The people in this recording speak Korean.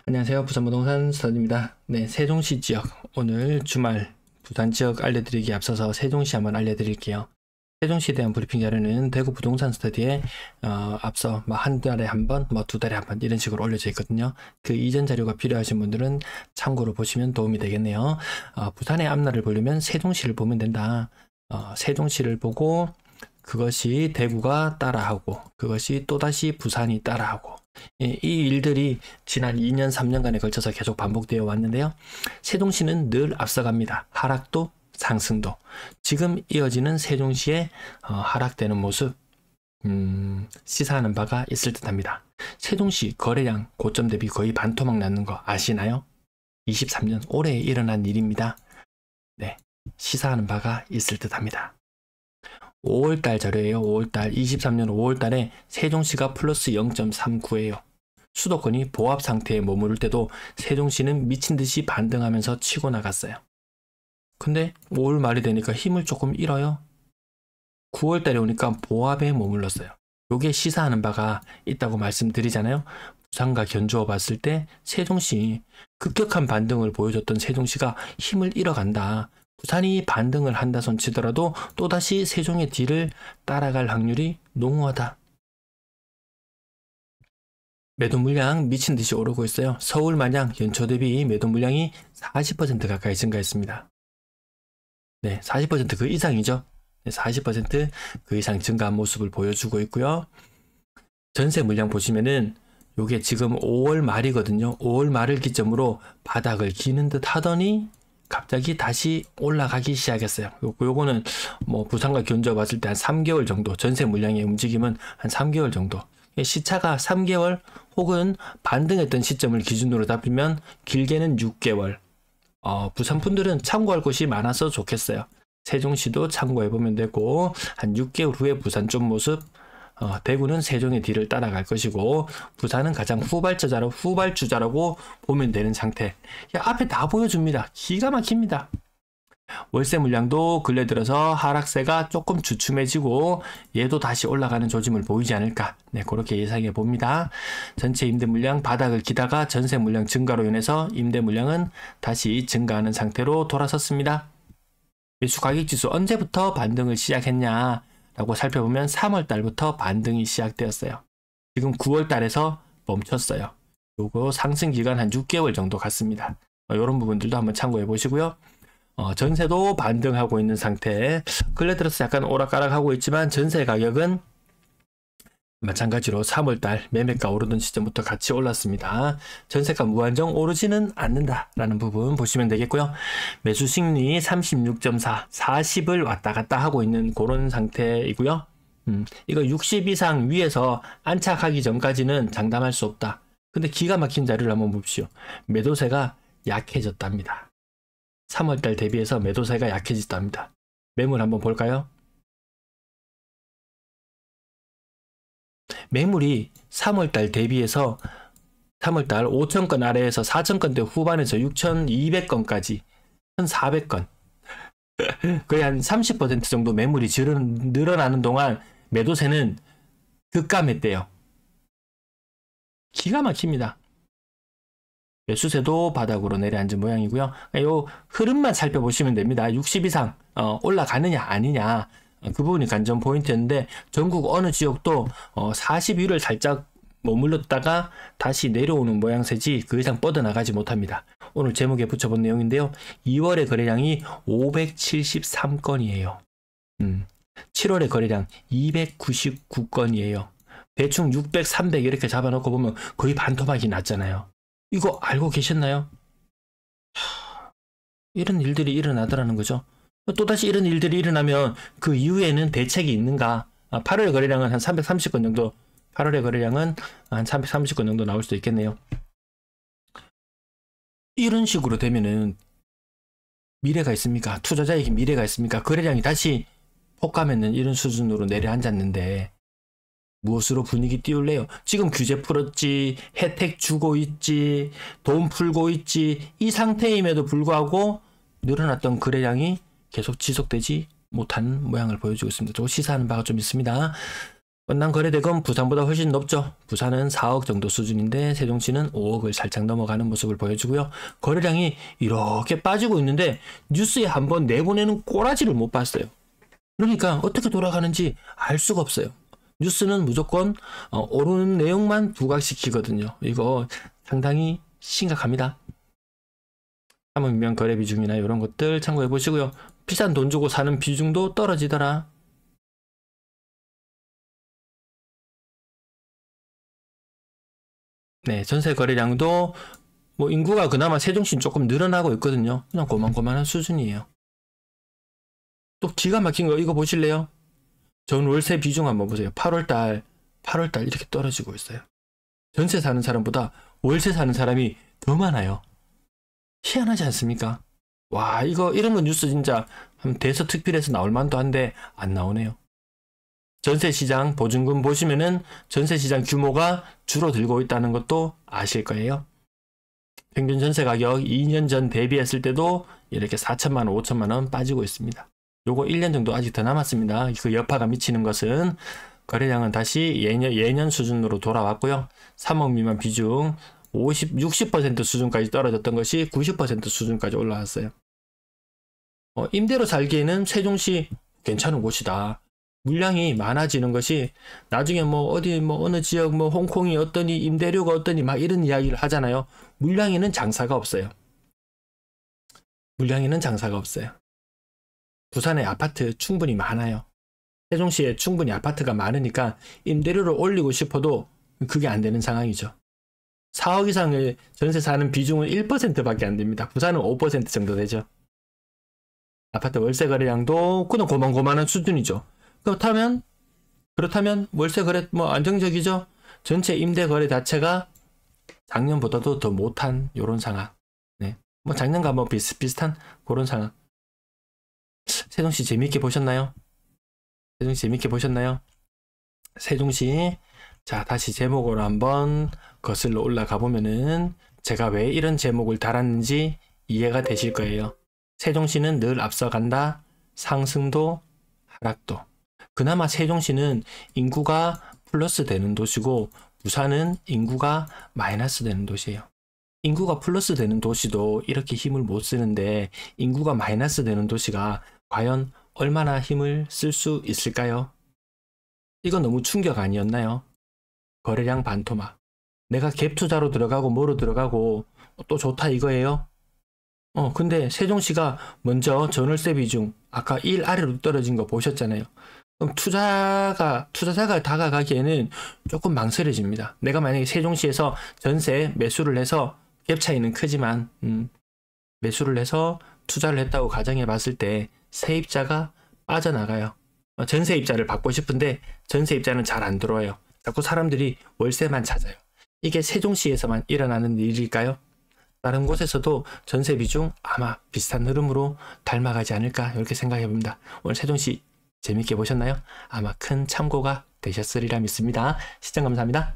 안녕하세요. 부산부동산 스타드입니다. 네, 세종시 지역 오늘 주말 부산 지역 알려드리기 앞서서 세종시 한번 알려드릴게요. 세종시에 대한 브리핑 자료는 대구 부동산 스터디에 앞서 한 달에 한 번, 두 달에 한 번 이런 식으로 올려져 있거든요. 그 이전 자료가 필요하신 분들은 참고로 보시면 도움이 되겠네요. 부산의 앞날을 보려면 세종시를 보면 된다. 세종시를 보고 그것이 대구가 따라하고 그것이 또다시 부산이 따라하고 이 일들이 지난 2년 3년간에 걸쳐서 계속 반복되어 왔는데요. 세종시는 늘 앞서갑니다. 하락도 상승도. 지금 이어지는 세종시의 하락되는 모습 시사하는 바가 있을 듯 합니다. 세종시 거래량 고점 대비 거의 반토막 나는 거 아시나요? 23년 올해 일어난 일입니다. 네, 시사하는 바가 있을 듯 합니다. 5월달 자료예요. 5월달 23년 5월달에 세종시가 플러스 0.39예요. 수도권이 보합 상태에 머무를 때도 세종시는 미친듯이 반등하면서 치고 나갔어요. 근데 5월 말이 되니까 힘을 조금 잃어요. 9월달에 오니까 보합에 머물렀어요. 요게 시사하는 바가 있다고 말씀드리잖아요. 부산과 견주어 봤을 때 세종시 급격한 반등을 보여줬던 세종시가 힘을 잃어간다. 부산이 반등을 한다 손 치더라도 또다시 세종의 뒤를 따라갈 확률이 농후하다. 매도 물량 미친듯이 오르고 있어요. 서울 마냥 연초 대비 매도 물량이 40% 가까이 증가했습니다. 네, 40% 그 이상이죠. 40% 그 이상 증가한 모습을 보여주고 있고요. 전세 물량 보시면은 요게 지금 5월 말이거든요. 5월 말을 기점으로 바닥을 기는 듯 하더니 갑자기 다시 올라가기 시작했어요. 요거는 부산과 견주어 봤을 때 한 3개월 정도 전세 물량의 움직임은 한 3개월 정도. 시차가 3개월 혹은 반등했던 시점을 기준으로 잡으면 길게는 6개월. 부산 분들은 참고할 곳이 많아서 좋겠어요. 세종시도 참고해보면 되고 한 6개월 후에 부산 쪽 모습, 대구는 세종의 뒤를 따라갈 것이고 부산은 가장 후발주자라고 보면 되는 상태. 앞에 다 보여줍니다. 기가 막힙니다. 월세 물량도 근래 들어서 하락세가 조금 주춤해지고 얘도 다시 올라가는 조짐을 보이지 않을까. 네, 그렇게 예상해 봅니다. 전체 임대 물량 바닥을 기다가 전세 물량 증가로 인해서 임대 물량은 다시 증가하는 상태로 돌아섰습니다. 매수 가격지수 언제부터 반등을 시작했냐 라고 살펴보면 3월 달부터 반등이 시작되었어요. 지금 9월 달에서 멈췄어요. 요거 상승 기간 한 6개월 정도 갔습니다. 이런 부분들도 한번 참고해 보시고요. 전세도 반등하고 있는 상태. 근래 들어서 약간 오락가락하고 있지만 전세 가격은 마찬가지로 3월달 매매가 오르던 시점부터 같이 올랐습니다. 전세가 무한정 오르지는 않는다라는 부분 보시면 되겠고요. 매수 심리 36.4, 40을 왔다 갔다 하고 있는 그런 상태이고요. 이거 60 이상 위에서 안착하기 전까지는 장담할 수 없다. 근데 기가 막힌 자료를 한번 봅시오. 매도세가 약해졌답니다. 3월달 대비해서 매도세가 약해졌답니다. 매물 한번 볼까요? 매물이 3월달 대비해서 3월달 5,000건 아래에서 4,000건대 후반에서 6,200건까지 1,400건 거의 한 30% 정도 매물이 늘어나는 동안 매도세는 급감했대요. 기가 막힙니다. 매수세도 바닥으로 내려앉은 모양이고요. 이 흐름만 살펴보시면 됩니다. 60 이상 올라가느냐 아니냐 그 부분이 관전 포인트였는데 전국 어느 지역도 40 위를 살짝 머물렀다가 다시 내려오는 모양새지 그 이상 뻗어나가지 못합니다. 오늘 제목에 붙여본 내용인데요. 2월의 거래량이 573건이에요. 7월의 거래량 299건이에요. 대충 600, 300 이렇게 잡아놓고 보면 거의 반토막이 났잖아요. 이거 알고 계셨나요? 이런 일들이 일어나더라는 거죠. 또다시 이런 일들이 일어나면 그 이후에는 대책이 있는가? 8월의 거래량은 한 330건 정도, 8월의 거래량은 한 330건 정도 나올 수도 있겠네요. 이런 식으로 되면은 미래가 있습니까? 투자자에게 미래가 있습니까? 거래량이 다시 폭감했는 이런 수준으로 내려앉았는데 무엇으로 분위기 띄울래요? 지금 규제 풀었지, 혜택 주고 있지, 돈 풀고 있지, 이 상태임에도 불구하고 늘어났던 거래량이 계속 지속되지 못하는 모양을 보여주고 있습니다. 또 시사하는 바가 좀 있습니다. 원당 거래대금 부산보다 훨씬 높죠. 부산은 4억 정도 수준인데 세종시는 5억을 살짝 넘어가는 모습을 보여주고요. 거래량이 이렇게 빠지고 있는데 뉴스에 한번 내보내는 꼬라지를 못 봤어요. 그러니까 어떻게 돌아가는지 알 수가 없어요. 뉴스는 무조건 오르는 내용만 부각시키거든요. 이거 상당히 심각합니다. 삼업인명 거래 비중이나 이런 것들 참고해 보시고요. 비싼 돈 주고 사는 비중도 떨어지더라. 네, 전세 거래량도 뭐 인구가 그나마 세종시는 조금 늘어나고 있거든요. 그냥 고만고만한 수준이에요. 또 기가 막힌 거 이거 보실래요? 전 월세 비중 한번 보세요. 8월달 이렇게 떨어지고 있어요. 전세 사는 사람보다 월세 사는 사람이 더 많아요. 희한하지 않습니까? 와, 이런 거 뉴스 진짜 대서특필에서 나올 만도 한데 안 나오네요. 전세시장 보증금 보시면은 전세시장 규모가 줄어들고 있다는 것도 아실 거예요. 평균 전세 가격 2년 전 대비했을 때도 이렇게 4천만 원, 5천만 원 빠지고 있습니다. 요거 1년 정도 아직 더 남았습니다. 그 여파가 미치는 것은 거래량은 다시 예년 수준으로 돌아왔고요. 3억 미만 비중 60% 수준까지 떨어졌던 것이 90% 수준까지 올라왔어요. 임대로 살기에는 세종시 괜찮은 곳이다. 물량이 많아지는 것이 나중에 어느 지역 홍콩이 어떠니 임대료가 어떠니 막 이런 이야기를 하잖아요. 물량에는 장사가 없어요. 부산에 아파트 충분히 많아요. 세종시에 충분히 아파트가 많으니까 임대료를 올리고 싶어도 그게 안 되는 상황이죠. 4억 이상의 전세 사는 비중은 1%밖에 안 됩니다. 부산은 5% 정도 되죠. 아파트 월세 거래량도 그냥 고만고만한 수준이죠. 그렇다면 월세 거래 안정적이죠. 전체 임대 거래 자체가 작년보다도 더 못한 요런 상황. 네. 작년과 비슷비슷한 그런 상황. 세종시 재미있게 보셨나요? 세종시 자, 다시 제목으로 한번 거슬러 올라가 보면은 제가 왜 이런 제목을 달았는지 이해가 되실 거예요. 세종시는 늘 앞서간다. 상승도 하락도. 그나마 세종시는 인구가 플러스 되는 도시고 부산은 인구가 마이너스 되는 도시예요. 인구가 플러스 되는 도시도 이렇게 힘을 못 쓰는데 인구가 마이너스 되는 도시가 과연 얼마나 힘을 쓸 수 있을까요? 이거 너무 충격 아니었나요? 거래량 반토막. 내가 갭 투자로 들어가고 뭐로 들어가고 또 좋다 이거예요? 근데 세종시가 먼저 전월세 비중 아까 1 아래로 떨어진 거 보셨잖아요. 그럼 투자자가 다가가기에는 조금 망설여집니다. 내가 만약에 세종시에서 전세 매수를 해서 갭 차이는 크지만 매수를 해서 투자를 했다고 가정해 봤을 때 세입자가 빠져나가요. 전세입자를 받고 싶은데 전세입자는 잘 안 들어와요. 자꾸 사람들이 월세만 찾아요. 이게 세종시에서만 일어나는 일일까요? 다른 곳에서도 전세 비중 아마 비슷한 흐름으로 닮아가지 않을까 이렇게 생각해 봅니다. 오늘 세종시 재밌게 보셨나요? 아마 큰 참고가 되셨으리라 믿습니다. 시청 감사합니다.